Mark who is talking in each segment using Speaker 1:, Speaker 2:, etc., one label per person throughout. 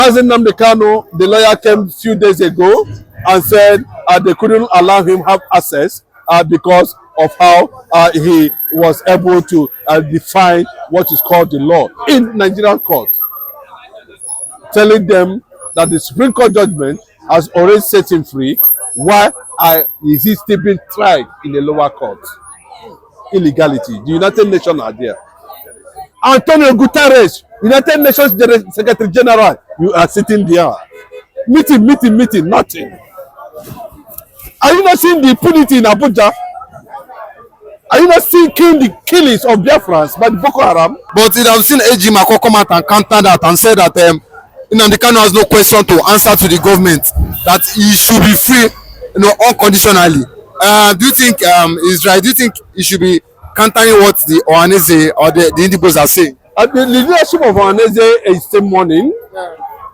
Speaker 1: Nnamdi Kanu, the lawyer, came a few days ago and said they couldn't allow him have access because of how he was able to define what is called the law in Nigerian court, telling them that the Supreme Court judgment has already set him free. Why is he still being tried in the lower court? Illegality. The United Nations are there. Antonio Guterres, United Nations Secretary General, you are sitting there. Meeting, nothing. Are you not seeing the impunity in Abuja? Are you not seeing the killings of Biafrans by the Boko Haram?
Speaker 2: But you have seen AG Mako come out and counter that and said that Nnamdikanu has no question to answer to the government, that he should be free, unconditionally. Do you think is right? Do you think he should be countering what the Ohaneze or the Igbos are saying?
Speaker 1: The leadership of Ohaneze is still mourning.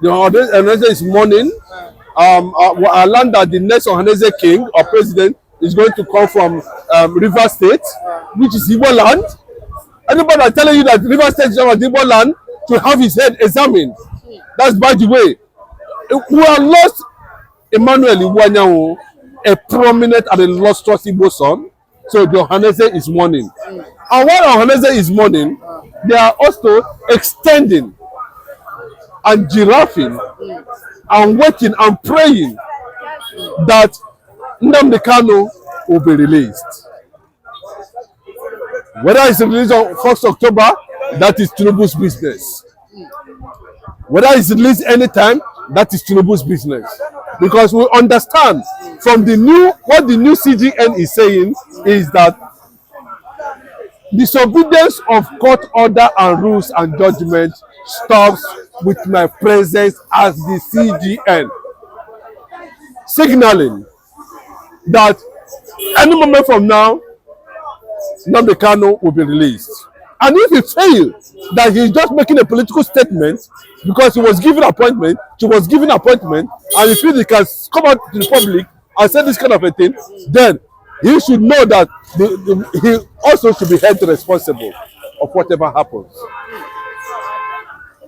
Speaker 1: The Ohaneze is mourning. I learned that the next Ohaneze king or president is going to come from River State, which is Igbo land. Anybody that's telling you that River State is Igbo land to have his head examined. That's by the way. We have lost Emmanuel Iwanyawo, a prominent and illustrious Igbo son. So the Ohaneze is mourning. And while Ohaneze is mourning, they are also extending and giraffing and waiting and praying that Nnamdikanu will be released. Whether it's released on 1st October, that is Tinubu's business. Whether it's released anytime, that is Tinubu's business. Because we understand from what the new CGN is saying is that disobedience of court order and rules and judgment stops with my presence as the CGN, signaling that any moment from now, Nnamdikanu will be released. And if he fails, that he's just making a political statement because he was given appointment, and if he can come out to the public and say this kind of a thing, then he should know that he also should be held responsible of whatever happens.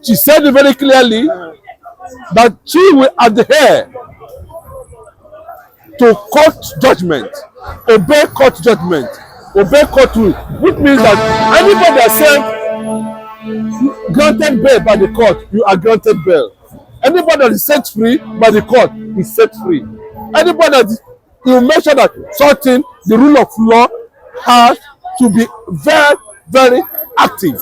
Speaker 1: She said it very clearly that she will adhere to court judgment, obey court judgment, obey court rule, which means that anybody that said granted bail by the court, you are granted bail. Anybody that is set free by the court is set free. Anybody that you make sure that certain the rule of law has to be very, very active.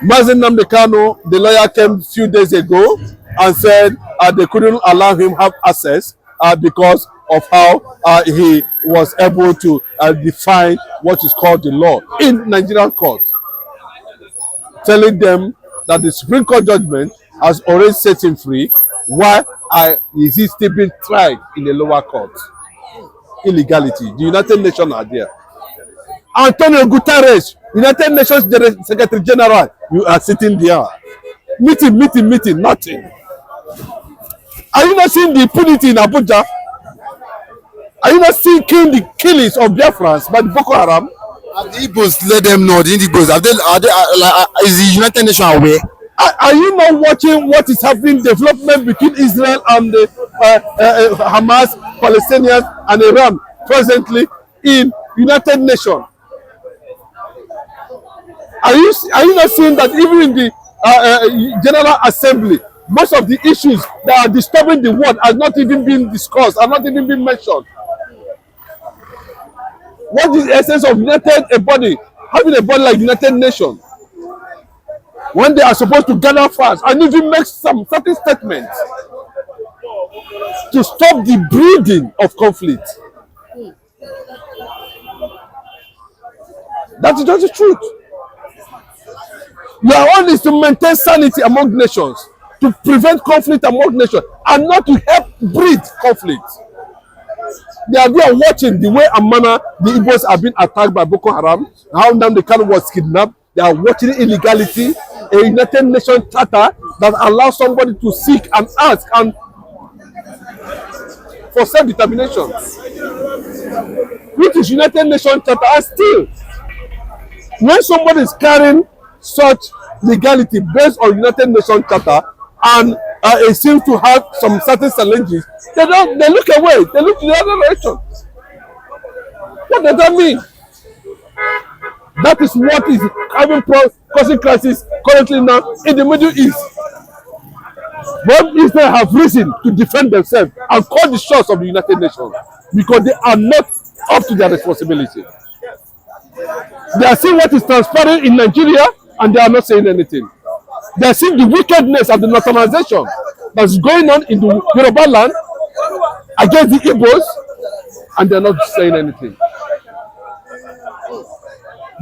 Speaker 1: Nnamdi Kanu, the lawyer, came a few days ago and said they couldn't allow him have access because of how he was able to define what is called the law in Nigerian court, telling them that the Supreme Court judgment has already set him free. Why is he still being tried in the lower court? Illegality. The United Nations are there. Antonio Guterres, United Nations Secretary General, you are sitting there. Meeting, nothing. Are you not seeing the impunity in Abuja? Are you not seeing the killings of Biafrans by the Boko Haram?
Speaker 2: Have the Igbos let them know, the Igbos, is the United Nations aware?
Speaker 1: Are you not watching what is happening, development between Israel and the Hamas, Palestinians and Iran presently in United Nations? Are you not seeing that even in the General Assembly, most of the issues that are disturbing the world are not even being discussed, are not even being mentioned? What is the essence of having a body like United Nations, when they are supposed to gather funds and even make some certain statements to stop the breeding of conflict? That is just the truth. Your own is to maintain sanity among nations, to prevent conflict among nations, and not to help breed conflict. They are there watching the way and manner the Igbos have been attacked by Boko Haram, how Nnamdikanu was kidnapped. They are watching illegality, a United Nations charter that allows somebody to seek and ask and for self-determination, which is United Nations charter. And still, when somebody is carrying such legality based on United Nations Charter, and it seems to have some certain challenges, they look away. They look in the other direction. What does that mean? That is what is causing crisis currently now in the Middle East. But Israel have risen to defend themselves and call the shots of the United Nations because they are not up to their responsibility. They are seeing what is transpiring in Nigeria and they are not saying anything. They are seeing the wickedness of the nationalization that is going on in the Yoruba land against the Igbos, and they are not saying anything.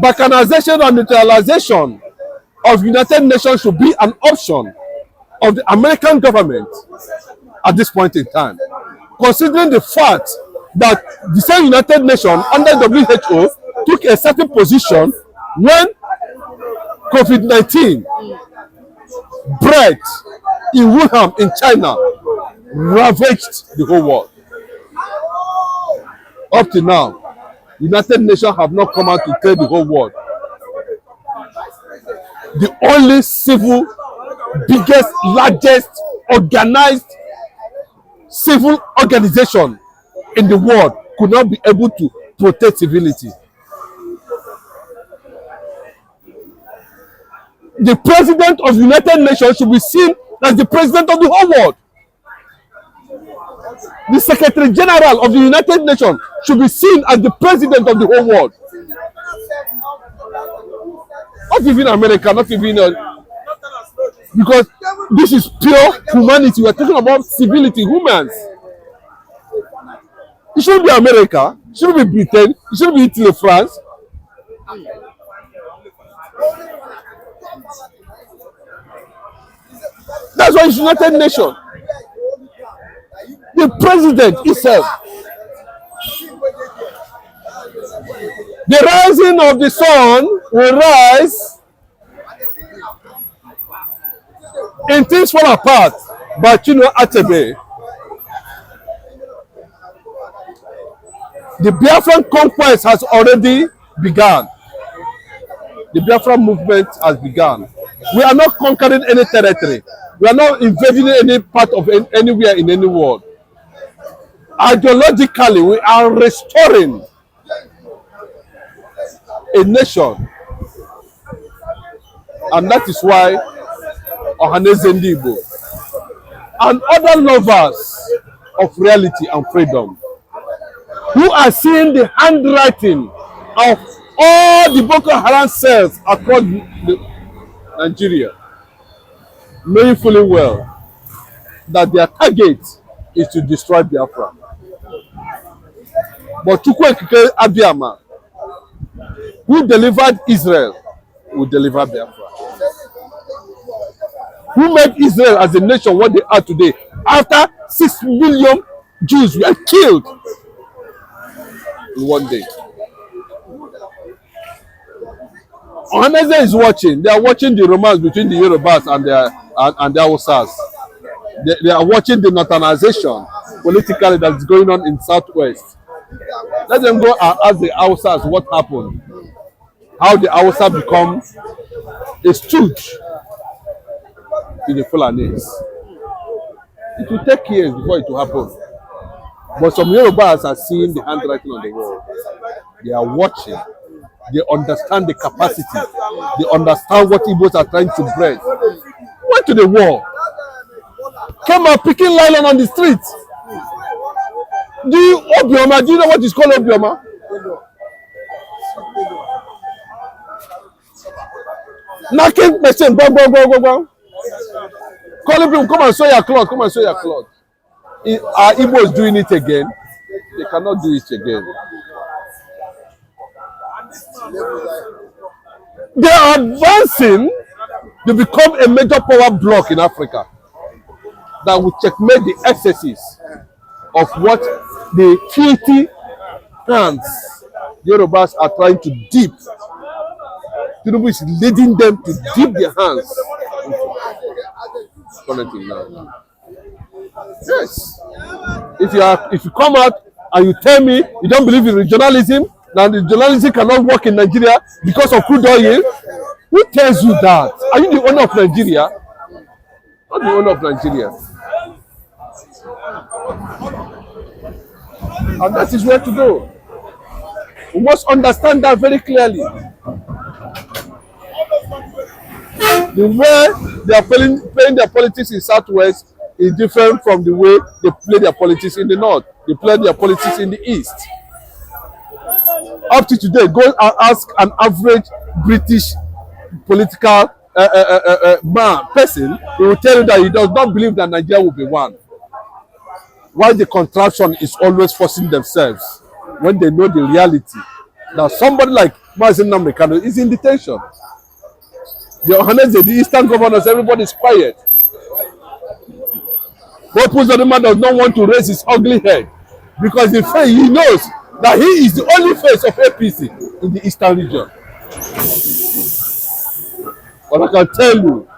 Speaker 1: Balkanization and neutralization of United Nations should be an option of the American government at this point in time, considering the fact that the same United Nations under WHO took a certain position when COVID-19 spread in Wuhan in China, ravaged the whole world. Up to now, United Nations have not come out to tell the whole world. The only civil, biggest, largest, organized civil organization in the world could not be able to protect civility. The president of the United Nations should be seen as the president of the whole world. The Secretary General of the United Nations should be seen as the president of the whole world. Not even America, not even because this is pure humanity. We are talking about civility, humans. It shouldn't be America, it shouldn't be Britain, it shouldn't be Italy, France. That's why it's United Nations. The president himself. The rising of the sun will rise and things fall apart. But you know, Atebe, the Biafran conquest has already begun. The Biafran movement has begun. We are not conquering any territory. We are not invading any part of anywhere in any world. Ideologically, we are restoring a nation. And that is why Ohaneze Igbo and other lovers of reality and freedom who are seeing the handwriting of all the Boko Haram cells across Nigeria, knowing fully well that their target is to destroy Biafra. But Chukwuekike Abiyama, who delivered Israel, will deliver Biafra. Who made Israel as a nation what they are today after 6 million Jews were killed in one day. Ohaneze is watching. They are watching the romance between the Yorubas and the Hausas. They are watching the nationalization politically that's going on in Southwest. Let them go and ask the Hausas what happened. How the Hausa become a stooge to the Fulanis. It will take years before it will happen. But some Yorubas are seeing the handwriting on the wall. They are watching. They understand the capacity. They understand what Igbos are trying to breed. Went to the war. Came out picking nylon on the street. Do you know what is called Obioma? Knocking machine, bang, bang, bang, bang, bang. Calling people, come and sew your cloth, come and sew your cloth. Are Igbos doing it again? They cannot do it again. They are advancing to become a major power bloc in Africa that will checkmate the excesses of what the filthy hands Yorubas are trying to dip. Tinubu is leading them to dip their hands. Now. Yes. If you come out and you tell me you don't believe in regionalism, now the regionalism cannot work in Nigeria because of crude oil, Who tells you that? Are you the owner of Nigeria? Not the owner of Nigeria. And that is where to go. We must understand that very clearly. The way they are playing their politics in Southwest is different from the way they play their politics in the North. They play their politics in the East. Up to today, go and ask an average British political person, he will tell you that he does not believe that Nigeria will be one. Why the contraption is always forcing themselves when they know the reality that somebody like Nnamdi is in detention. The Ohaneze, the Eastern governors, everybody is quiet. But Uzodinma does not want to raise his ugly head because he knows that he is the only face of APC in the Eastern region. But I can tell you,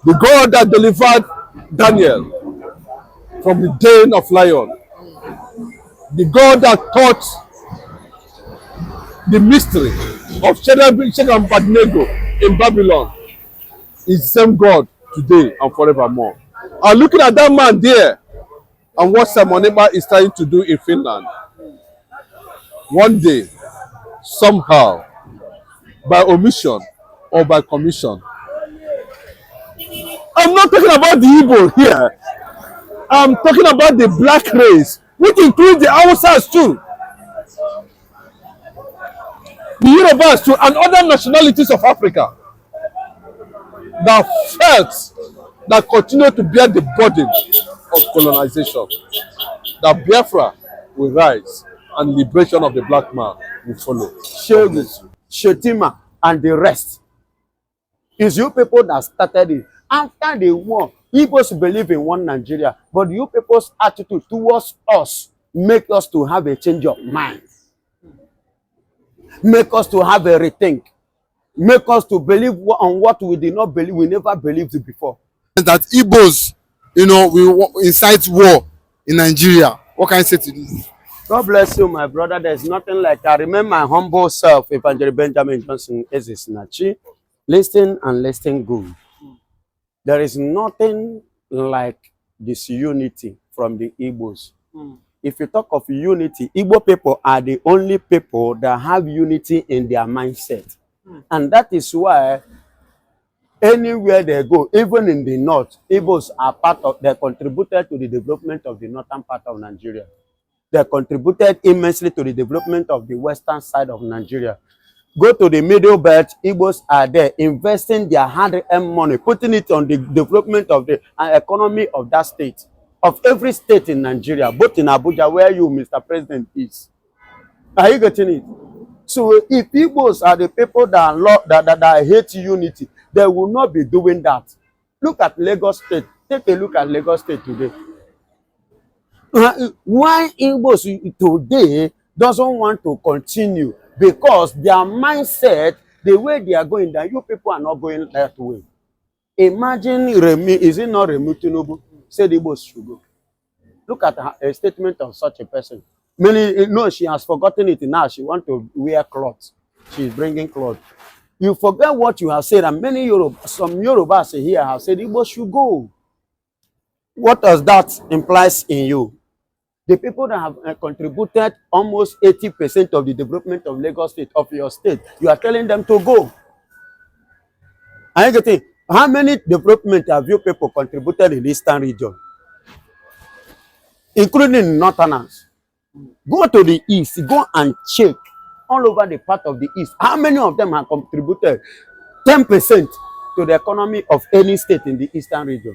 Speaker 1: the God that delivered Daniel from the den of lion, the God that taught the mystery of Shadrach and Abednego in Babylon, is the same God today and forevermore. And looking at that man there and what Simoneba is trying to do in Finland, one day, somehow, by omission or by commission. I'm not talking about the Igbo here. I'm talking about the black race, which includes the Hausas too, the Yorubas too, and other nationalities of Africa that felt, that continue to bear the burden of colonization. That Biafra will rise and liberation of the black man will follow.
Speaker 3: Shetima, and the rest. It's you people that started it. After the war, Igbos believe in one Nigeria, but you people's attitude towards us make us to have a change of mind. Make us to have a rethink. Make us to believe on what we did not believe, we never believed before.
Speaker 2: That Igbos, we incite war in Nigeria. What can I say to this?
Speaker 3: God bless you, my brother. There's nothing like I remember my humble self, Evangelist Benjamin Johnson Ezesinachi. Listen and listen good. There is nothing like disunity from the Igbos. If you talk of unity, Igbo people are the only people that have unity in their mindset. And that is why anywhere they go, even in the north, Igbos are part of, they contributed to the development of the northern part of Nigeria. They contributed immensely to the development of the western side of Nigeria. Go to the middle belt, Igbos are there investing their hard-earned money, putting it on the development of the economy of that state, of every state in Nigeria, both in Abuja, where you, Mr. President, is. Are you getting it? So if Igbos are the people that hate unity, they will not be doing that. Look at Lagos State. Take a look at Lagos State today. Why Igbos today doesn't want to continue? Because their mindset, the way they are going, that you people are not going that way. Imagine Remi, is it not Remi Tinubu? Said Igbos should go. Look at a statement of such a person. Many, no, she has forgotten it now. She wants to wear clothes. She's bringing clothes. You forget what you have said, and some Yorubas here have said Igbos should go. What does that implies in you? The people that have contributed almost 80% of the development of Lagos State, of your state, you are telling them to go. Are you getting? How many development have you people contributed in the eastern region? Including northerners. Go to the east, go and check all over the part of the east. How many of them have contributed 10% to the economy of any state in the eastern region?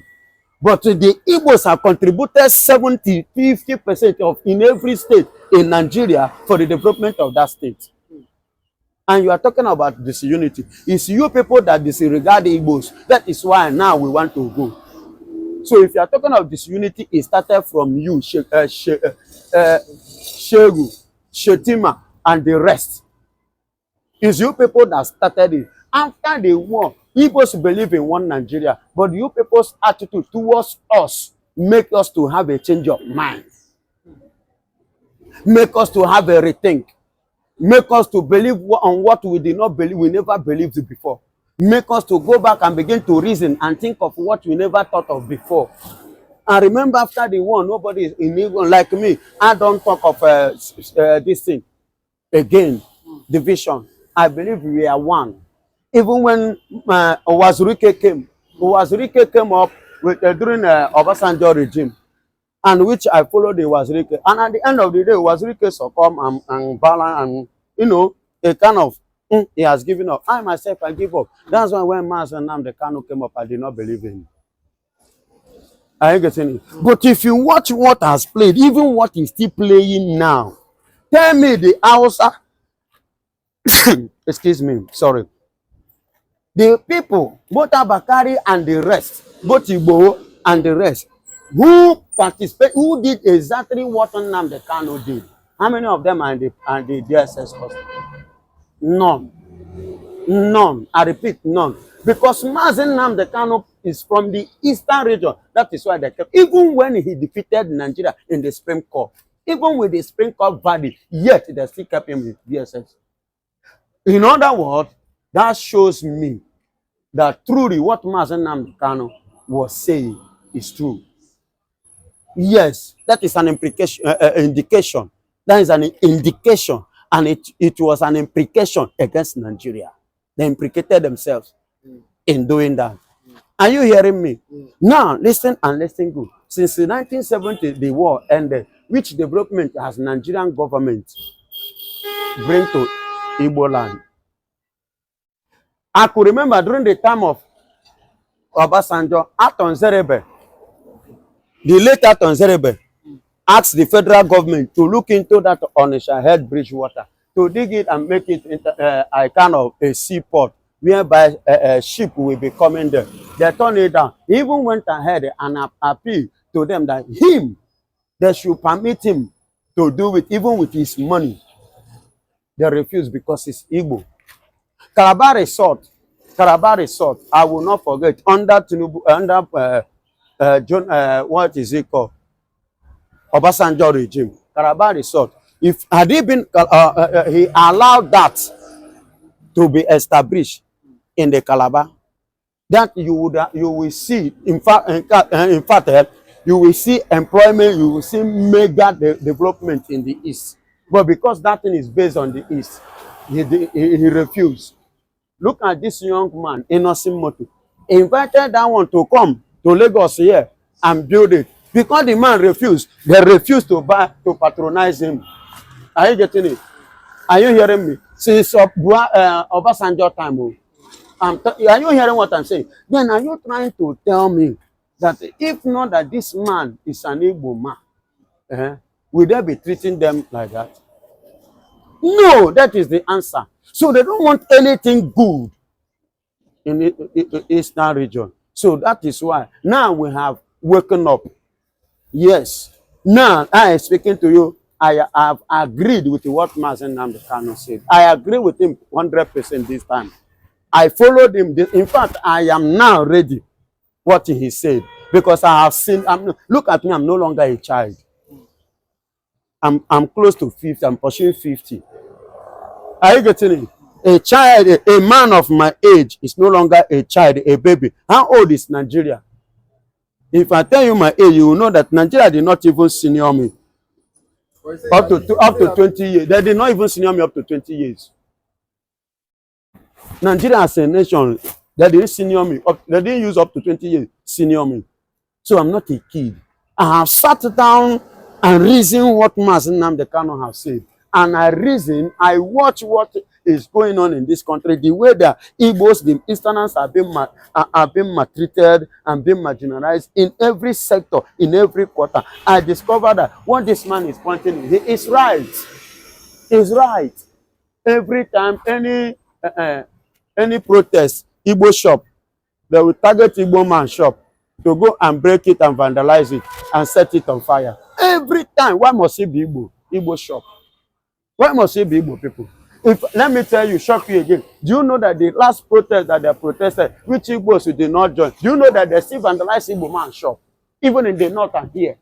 Speaker 3: But the Igbos have contributed 70, 50% of in every state in Nigeria for the development of that state. And you are talking about disunity. It's you people that disregard the Igbos. That is why now we want to go. So if you are talking about disunity, it started from you, Shegu, Shetima, and the rest. It's you people that started it. After the war, Igbos believe in one Nigeria, but you people's attitude towards us make us to have a change of mind. Make us to have a rethink. make us to believe on what we did not believe, we never believed before. Make us to go back and begin to reason and think of what we never thought of before. And remember, after the war, nobody is in Igbo like me. I don't talk of this thing again, division. I believe we are one. Even when Owazurike came up with, during Obasanjo regime, and which I followed the Owazurike. And at the end of the day, Owazurike succumb and balance, and you know, a kind of he has given up. I myself, I give up. That's why when Nnamdikanu came up, I did not believe in him. Are you getting it? But if you watch what has played, even what is still playing now, tell me the Hausa, excuse me, sorry. The people, both Abakari and the rest, both Igbo and the rest, who participate, who did exactly what Nnamdikanu did. How many of them are in the DSS custody? None. None. I repeat, none. Because Nnamdikanu is from the eastern region. That is why they kept, even when he defeated Nigeria in the Supreme Court, even with the Supreme Court verdict, yet they still kept him with DSS. In other words, that shows me that truly what Nnamdikanu was saying is true. Yes, that is an implication, indication. That is an indication, and it was an implication against Nigeria. They implicated themselves in doing that. Are you hearing me? Now, listen and listen good. Since the 1970, the war ended, which development has Nigerian government bring to Igbo land? I could remember during the time of Obasanjo, Aton Zerebe, the late Aton Zerebe, asked the federal government to look into that Onitsha Head Bridge water, to dig it and make it into a kind of a seaport, whereby a ship will be coming there. They turned it down. He even went ahead and appealed to them that they should permit him to do it, even with his money. They refused because it's Igbo. Calabar Resort, I will not forget, under Tinubu, under what is it called? Obasanjo regime. Calabar Resort. If had he been, he allowed that to be established in the Calabar, that you will see, in fact, you will see employment, you will see mega development in the east. But because that thing is based on the east, he refused. Look at this young man, Innocent Motu. He invited that one to come to Lagos here and build it. Because the man refused, they refused to patronize him. Are you getting it? Are you hearing me? Since Obasanjo time, are you hearing what I'm saying? Then are you trying to tell me that if not that this man is an Igbo man, will they be treating them like that? No, that is the answer. So they don't want anything good in the eastern region. So that is why now we have woken up. Yes. Now I am speaking to you. I have agreed with what Nnamdikanu said. I agree with him 100% this time. I followed him. In fact, I am now ready what he said, because I have seen. Look at me. I'm no longer a child. I'm close to 50. I'm pushing 50. Are you getting it? A child, a man of my age is no longer a child, a baby. How old is Nigeria? If I tell you my age, you will know that Nigeria did not even senior me. Up to 20 years. They did not even senior me up to 20 years. Nigeria as a nation, they didn't senior me. They didn't use up to 20 years senior me. So I'm not a kid. I have sat down and reasoned what Nnamdikanu has said. And I watch what is going on in this country, the way that Igbos, the Easterners are being maltreated and being marginalized in every sector, in every quarter. I discovered that what this man is pointing, he is right. He's right. Every time any protest, Igbo shop, they will target Igbo man shop to go and break it and vandalize it and set it on fire. Every time. Why must it be Igbo shop? Why must it be Igbo people? Let me tell you, shock you again. Do you know that the last protest that they protested, which Igbos did not join, do you know that they still vandalized Igbo man shop, even in the north and here?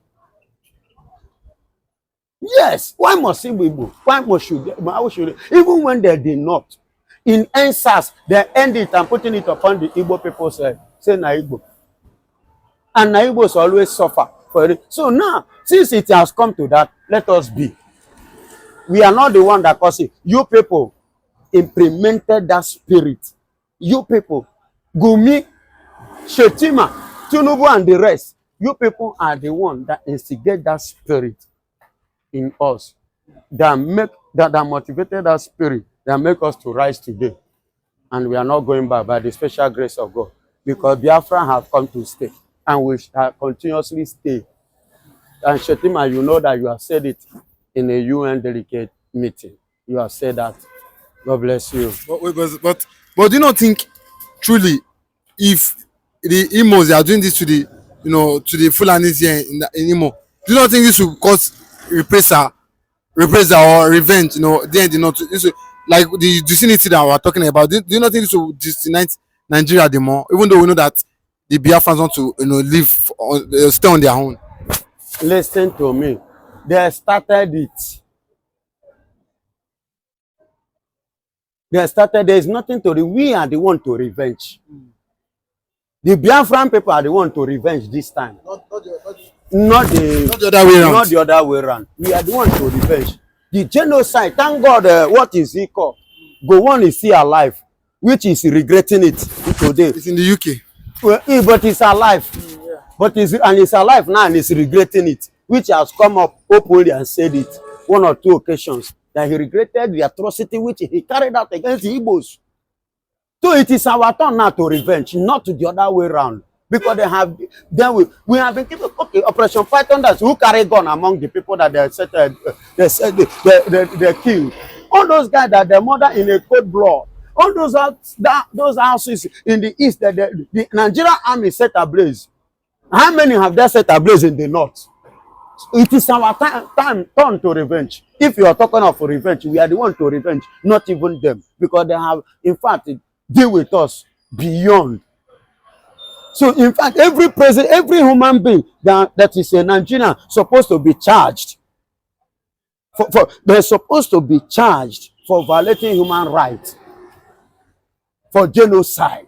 Speaker 3: Yes, why must Igbo? Why should even when they did not? In answers, they end it and putting it upon the Igbo people say na Igbo. And na Igbos always suffer for it. So now, since it has come to that, let us be. We are not the one that caused it. You people implemented that spirit. You people, Gumi, Shetima, Tinubu and the rest, you people are the one that instigate that spirit in us, that motivated that spirit, that make us to rise today. And we are not going back by the special grace of God, because Biafra have come to stay, and we shall continuously stay. And Shetima, you know that you have said it in a UN delegate meeting. You have said that. God bless you.
Speaker 2: But do you not think truly, if the Imos they are doing this to the to the Fulanis here in Imo, do you not think this will cause reprisal or revenge? Then this will, like the disunity that we are talking about. Do you not think this will disunite Nigeria the more, even though we know that the Biafrans want to live stay on their own?
Speaker 3: Listen to me. They started it. There is nothing to we are the one to revenge. The Biafran people are the one to revenge this time. Not the other way around. Not the other way around. We are the one to revenge. The genocide, thank God, what is he called? Gowon is still alive, which is regretting it today.
Speaker 2: It's in the UK.
Speaker 3: Well, but he's alive. Yeah. But he's alive now and he's regretting it, which has come up openly and said it one or two occasions, that he regretted the atrocity which he carried out against the Igbos. So it is our turn now to revenge, not to the other way around. Because we have been given, okay, Operation Python, that's who carry gun among the people that they killed. All those guys that they murder in a cold blood. All those houses in the east that the Nigerian army set ablaze. How many have they set ablaze in the north? It is our turn to revenge. If you are talking of revenge, we are the one to revenge, not even them, because they have, in fact, deal with us beyond. So, in fact, every president, every human being that is a Nigerian supposed to be charged. They're supposed to be charged for violating human rights, for genocide.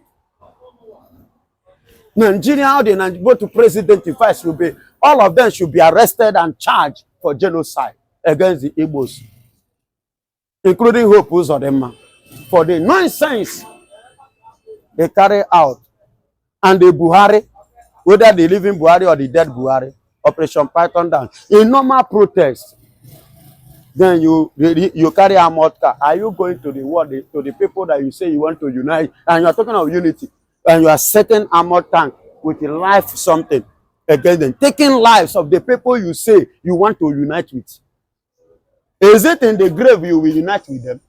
Speaker 3: Nigeria, how they go to president, in fact, should be, all of them should be arrested and charged for genocide against the Igbos, including Hope Uzodinma, for the nonsense they carry out. And the Buhari, whether the living Buhari or the dead Buhari, Operation Python down. In normal protest, then you carry a armored car. Are you going to the world, to the people that you say you want to unite? And you are talking of unity. And you are setting armored tank with a life something against them, taking lives of the people you say you want to unite with. Is it in the grave you will unite with them?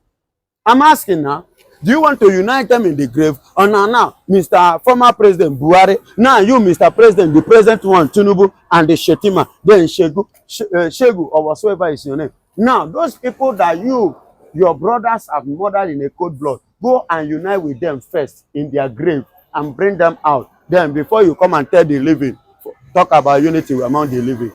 Speaker 3: I'm asking now. Do you want to unite them in the grave? Or now, Mr. Former President Buhari, now you, Mr. President, the present one, Tinubu, and the Shetima, then Shegu, or whatsoever is your name. Now, those people that your brothers have murdered in a cold blood, go and unite with them first in their grave and bring them out. Then, before you come and tell the living, talk about unity among the living.